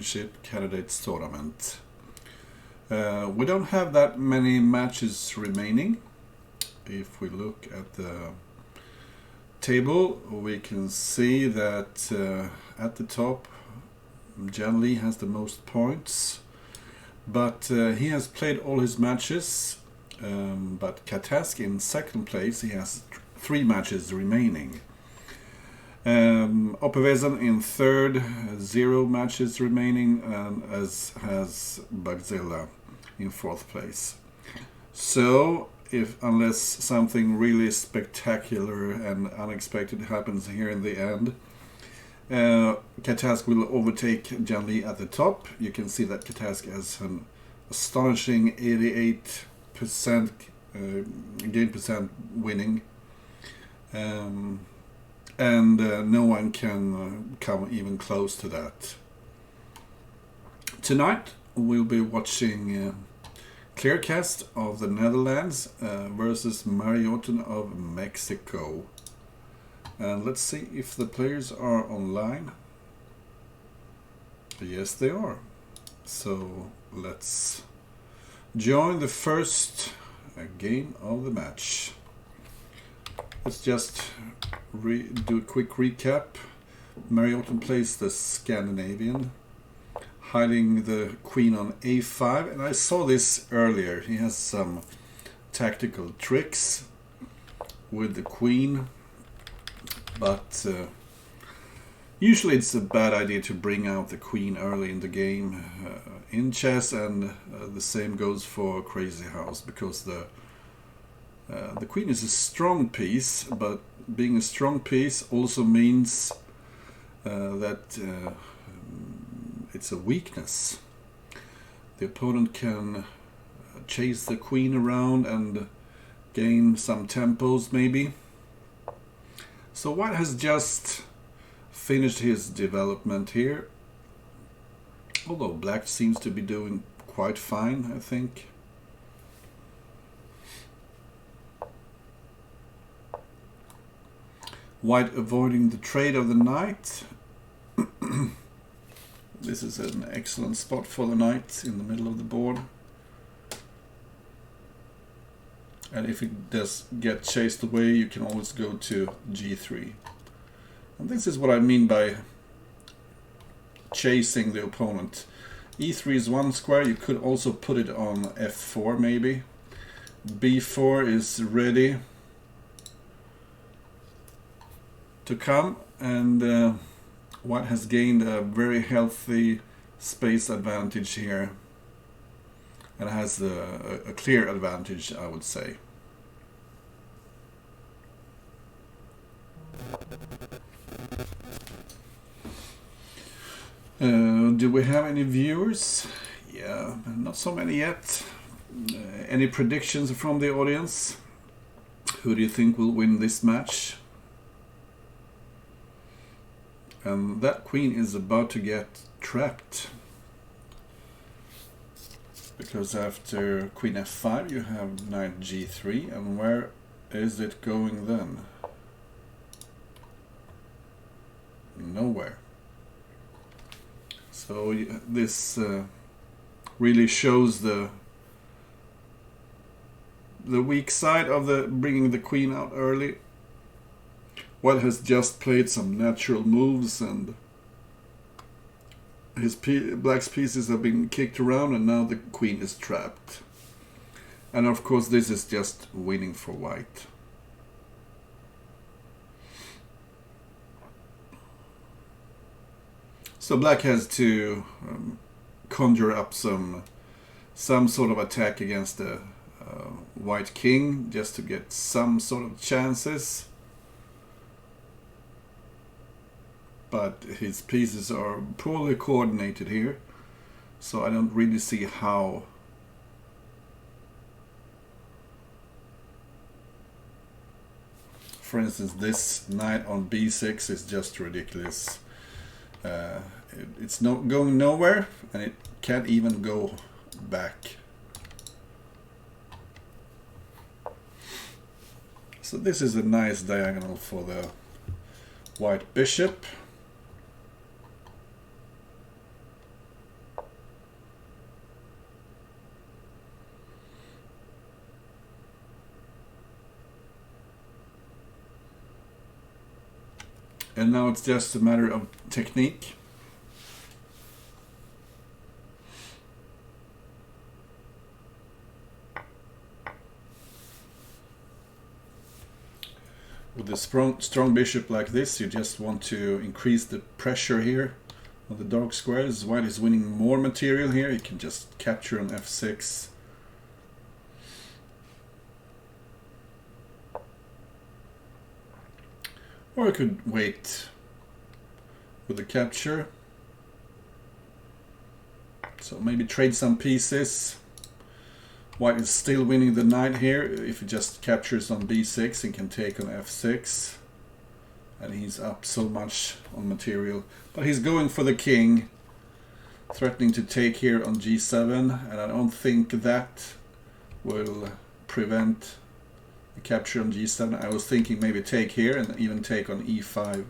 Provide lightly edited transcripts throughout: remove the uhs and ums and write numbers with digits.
Championship Candidates tournament. We don't have that many matches remaining. If we look at the table, we can see that at the top Jan Lee has the most points, but he has played all his matches. But Katask in second place, he has 3 matches remaining. Oppevezen in third, 0 matches remaining, and as has Bugzilla in fourth place. So, unless something really spectacular and unexpected happens here in the end, Katask will overtake Jan Lee at the top. You can see that Katask has an astonishing 88% game percent winning. And no one can come even close to that. Tonight we'll be watching Kleerkast of the Netherlands versus mariorton of Mexico. And let's see if the players are online. Yes, they are. So let's join the first game of the match. Let's just do a quick recap. mariorton plays the Scandinavian, hiding the queen on a5, and I saw this earlier. He has some tactical tricks with the queen, but usually it's a bad idea to bring out the queen early in the game in chess, and the same goes for Crazy House, because the queen is a strong piece, but being a strong piece also means that it's a weakness. The opponent can chase the queen around and gain some tempos maybe. So White has just finished his development here, although Black seems to be doing quite fine, I think. White avoiding the trade of the knight. This is an excellent spot for the knight in the middle of the board. And if it does get chased away, you can always go to g3. And this is what I mean by chasing the opponent. e3 is one square, you could also put it on f4 maybe. b4 is ready to come, and White has gained a very healthy space advantage here, and has a clear advantage, I would say. Do we have any viewers? Yeah, not so many yet. Any predictions from the audience? Who do you think will win this match? And that queen is about to get trapped, because after queen f5 you have knight g3, and where is it going then? Nowhere. So this really shows the weak side of the bringing the queen out early. White has just played some natural moves, and Black's pieces have been kicked around, and now the queen is trapped. And of course this is just winning for White. So Black has to conjure up some sort of attack against the White king, just to get some sort of chances. But his pieces are poorly coordinated here, so I don't really see how. For instance, this knight on b6 is just ridiculous. It's going nowhere, and it can't even go back. So this is a nice diagonal for the White bishop. And now it's just a matter of technique. With a strong bishop like this, you just want to increase the pressure here on the dark squares. White is winning more material here. You can just capture on f6. Or I could wait with the capture. So maybe trade some pieces. White is still winning the knight here. If he just captures on b6, he can take on f6. And he's up so much on material. But he's going for the king, threatening to take here on g7. And I don't think that will prevent the capture on g7. I was thinking maybe take here and even take on e5.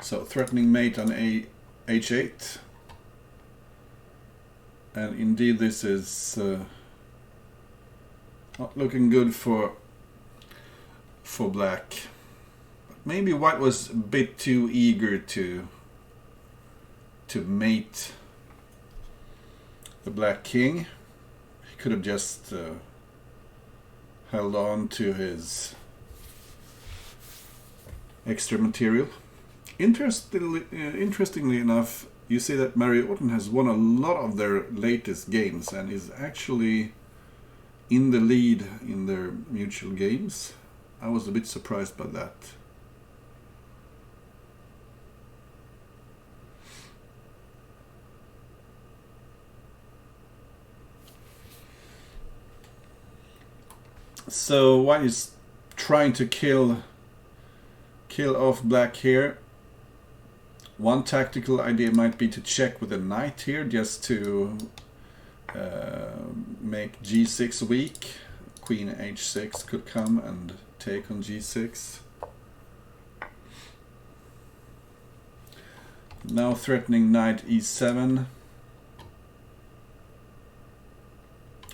So threatening mate on h8. And indeed this is not looking good for black. Maybe white was a bit too eager to mate the black king. He could have just held on to his extra material. Interestingly enough, you see that mariorton has won a lot of their latest games and is actually in the lead in their mutual games. I was a bit surprised by that. So white is trying to kill off black here. One tactical idea might be to check with a knight here, just to make g6 weak. Queen h6 could come and take on g6. Now threatening knight e7.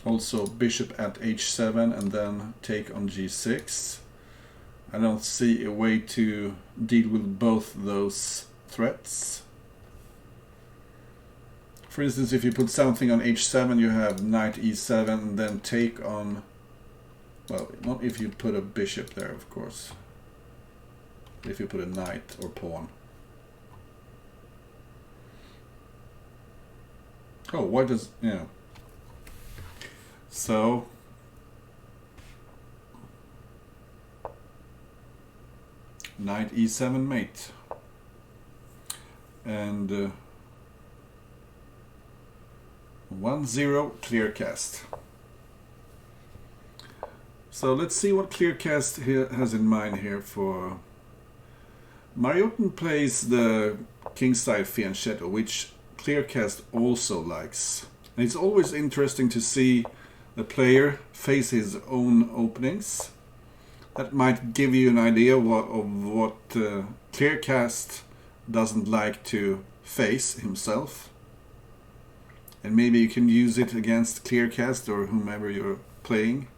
Also bishop at h7 and then take on g6. I don't see a way to deal with both those threats. For instance, if you put something on h7, you have knight e7 and then take on, well, not if you put a bishop there, of course. If you put a knight or pawn. Oh, why does, yeah. So knight e7 mate. And 1-0 Kleerkast. So let's see what Kleerkast has in mind here for... mariorton plays the kingside fianchetto, which Kleerkast also likes. And it's always interesting to see the player face his own openings. That might give you an idea of what Kleerkast doesn't like to face himself. And maybe you can use it against Kleerkast or whomever you're playing,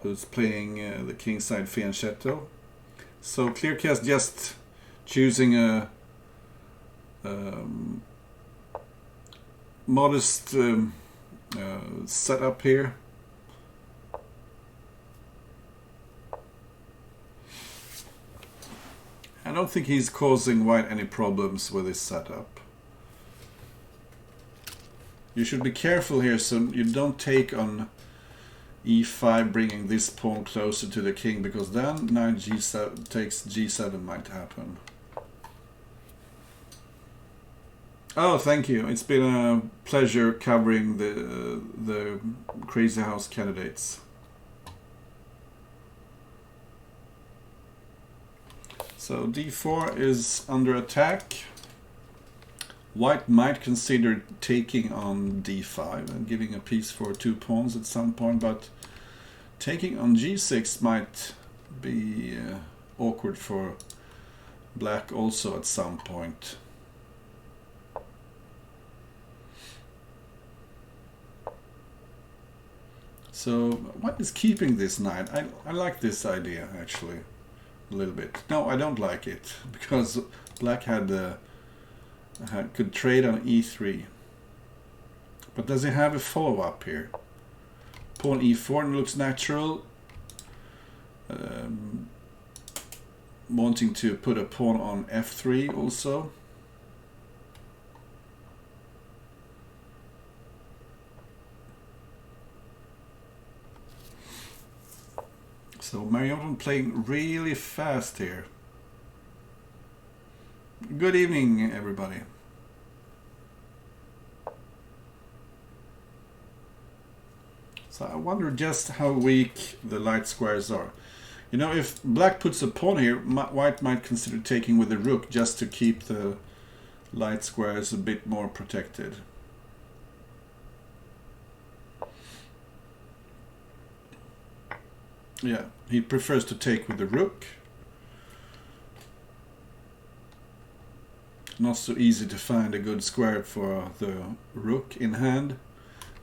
who's playing the kingside fianchetto. So Kleerkast just choosing a modest setup here. I don't think he's causing white any problems with his setup. You should be careful here so you don't take on e5, bringing this pawn closer to the king, because then knight g7 takes g7 might happen. Oh, thank you. It's been a pleasure covering the Crazy House candidates. So d4 is under attack. White might consider taking on d5 and giving a piece for 2 pawns at some point, but taking on g6 might be awkward for black also at some point. So what is keeping this knight? I like this idea actually a little bit. No, I don't like it because black could trade on e3. But does he have a follow-up here? Pawn e4 looks natural. Wanting to put a pawn on f3 also. So mariorton playing really fast here. Good evening, everybody. So I wonder just how weak the light squares are. You know, if black puts a pawn here, white might consider taking with the rook just to keep the light squares a bit more protected. Yeah, he prefers to take with the rook. Not so easy to find a good square for the rook in hand.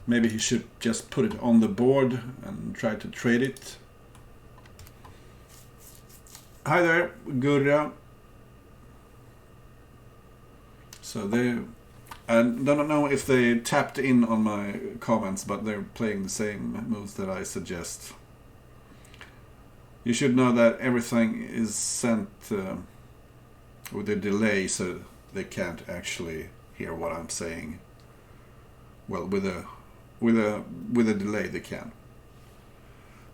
Maybe he should just put it on the board and try to trade it. Hi there, Gurra. So I don't know if they tapped in on my comments, but they're playing the same moves that I suggest. You should know that everything is sent with a delay, so they can't actually hear what I'm saying. Well, with a delay they can.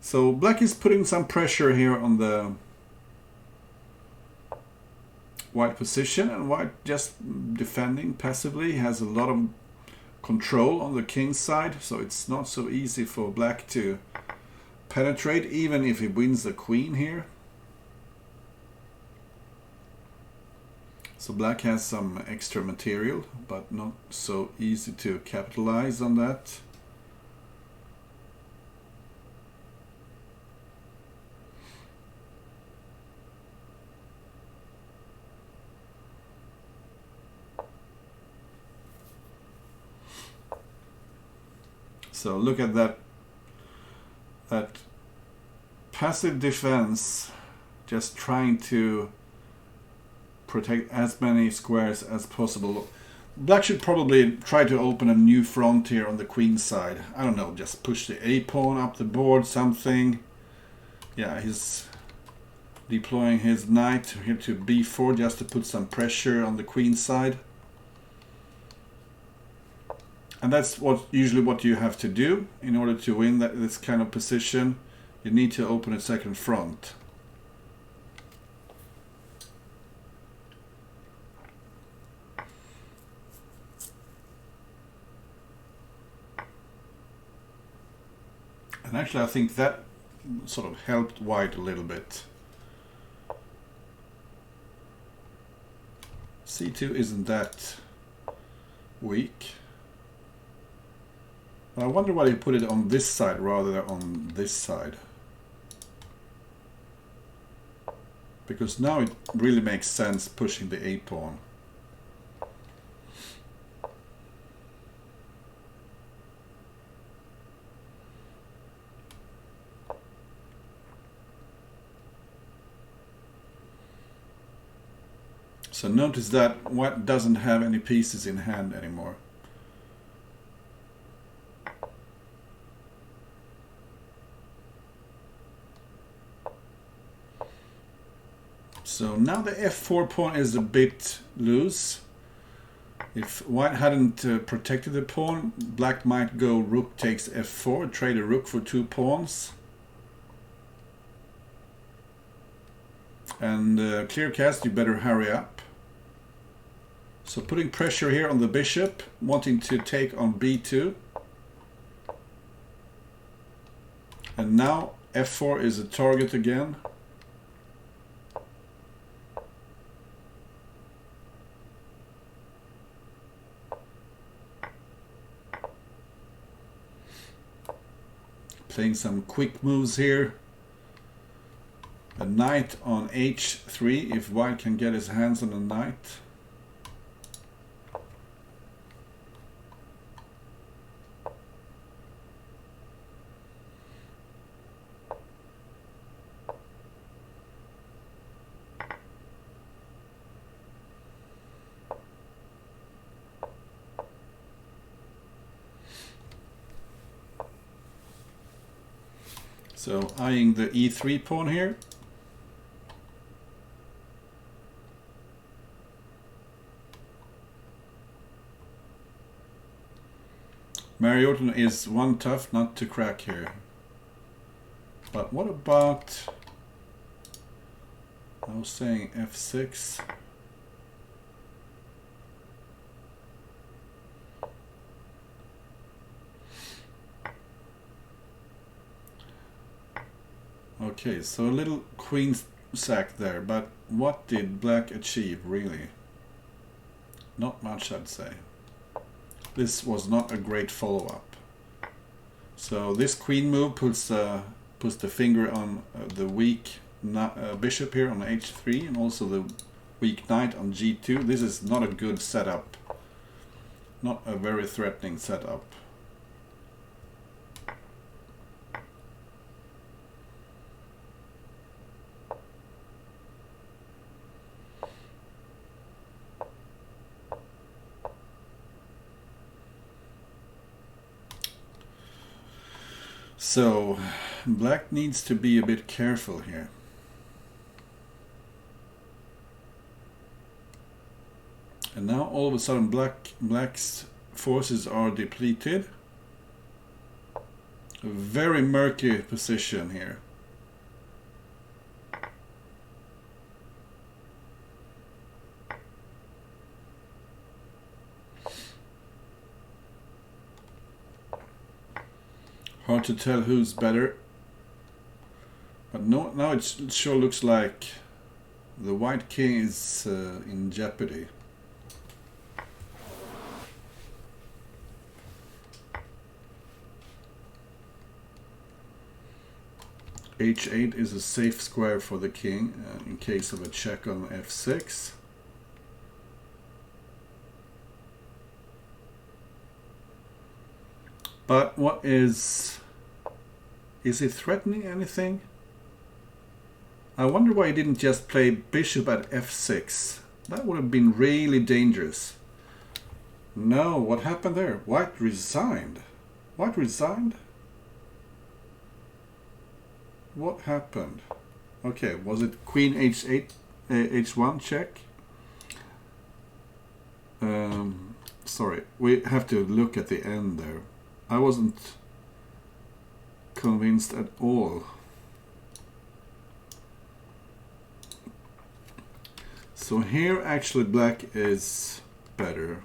So black is putting some pressure here on the white position, and white just defending passively. He has a lot of control on the king's side, so it's not so easy for black to penetrate, even if he wins the queen here. So black has some extra material, but not so easy to capitalize on that. So look at that passive defense, just trying to protect as many squares as possible. Black should probably try to open a new front here on the queen side. I don't know, just push the a pawn up the board, something. Yeah, he's deploying his knight here to b4 just to put some pressure on the queen side. And that's usually what you have to do in order to win this kind of position. You need to open a second front. And actually I think that sort of helped white a little bit. c2 isn't that weak. I wonder why you put it on this side rather than on this side. Because now it really makes sense pushing the a pawn. So notice that white doesn't have any pieces in hand anymore. So now the f4 pawn is a bit loose. If white hadn't protected the pawn, black might go rook takes f4, trade a rook for 2 pawns. And Kleerkast, you better hurry up. So putting pressure here on the bishop, wanting to take on b2. And now f4 is a target again. Playing some quick moves here. A knight on h3 if white can get his hands on a knight. So eyeing the e3 pawn here. Mariorton is one tough nut to crack here. But what about, I was saying f6. Okay, so a little queen sack there, but what did black achieve really? Not much, I'd say. This was not a great follow-up. So this queen move puts the finger on the weak bishop here on h3 and also the weak knight on g2. This is not a good setup. Not a very threatening setup. So black needs to be a bit careful here. And now all of a sudden black's forces are depleted. A very murky position here. Hard to tell who's better. But no, now it sure looks like the white king is in jeopardy. h8 is a safe square for the king in case of a check on f6. But what is he threatening anything? I wonder why he didn't just play bishop at f6. That would have been really dangerous. No, what happened there? White resigned. White resigned? What happened? Okay, was it queen h8, h1 check? Sorry, we have to look at the end there. I wasn't convinced at all. So here actually black is better.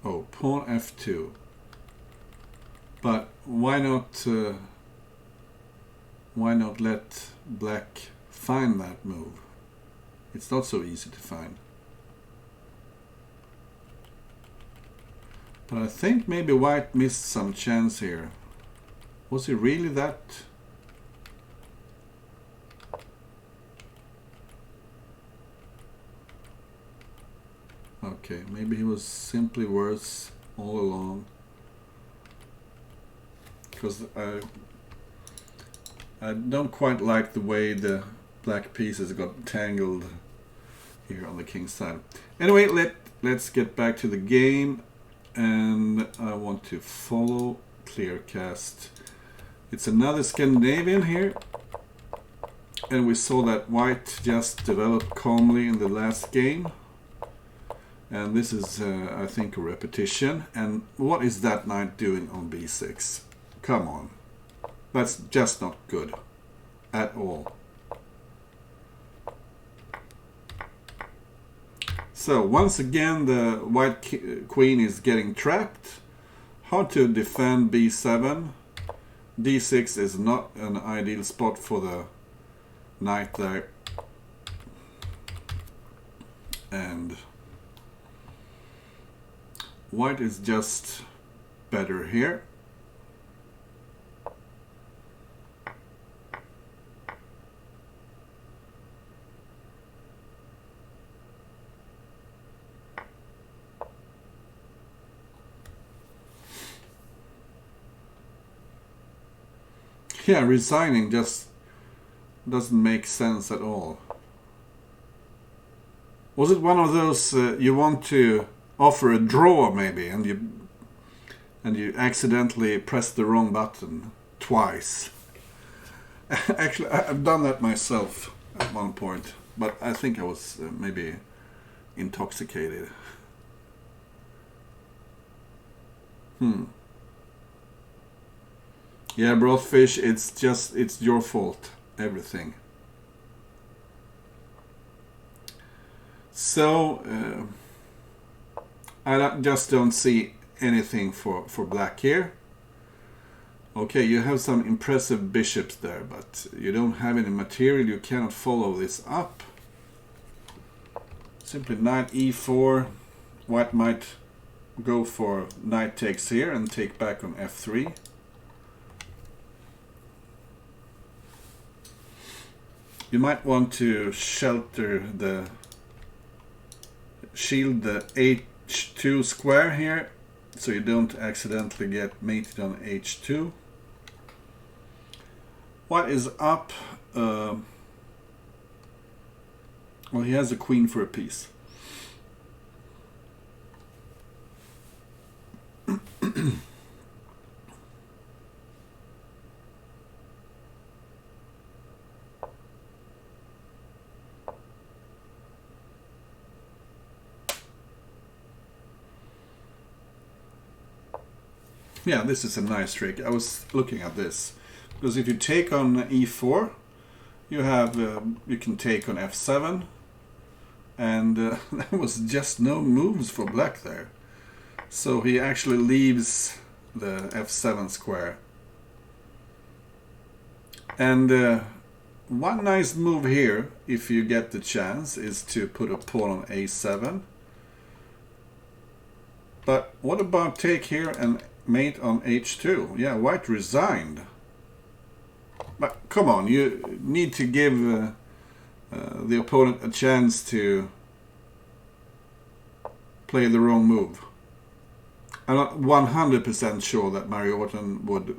Oh, pawn f2. But why not let black find that move? It's not so easy to find. But I think maybe white missed some chance here. Was he really that? Okay, maybe he was simply worse all along. Because I don't quite like the way the black pieces got tangled here on the king's side. Anyway, let's get back to the game, and I want to follow Kleerkast. It's another Scandinavian here, and we saw that white just developed calmly in the last game, and this is I think a repetition. And what is that knight doing on b6? Come on, that's just not good at all. So once again the white queen is getting trapped. Hard to defend b7. d6 is not an ideal spot for the knight there. And white is just better here. Yeah, resigning just doesn't make sense at all. Was it one of those you want to offer a draw maybe, and you accidentally press the wrong button twice? Actually, I've done that myself at one point, but I think I was maybe intoxicated. Yeah, Brothfish, it's your fault, everything. So, I just don't see anything for black here. Okay, you have some impressive bishops there, but you don't have any material, you cannot follow this up. Simply knight e4. White might go for knight takes here and take back on f3. You might want to shield the h2 square here, so you don't accidentally get mated on h2. What is up? Well, he has a queen for a piece. Yeah, this is a nice trick. I was looking at this because if you take on e4, you have you can take on f7, and there was just no moves for black there. So he actually leaves the f7 square. And one nice move here, if you get the chance, is to put a pawn on a7. But what about take here and mate on h2? Yeah, white resigned. But come on, you need to give the opponent a chance to play the wrong move. I'm not 100% sure that mariorton would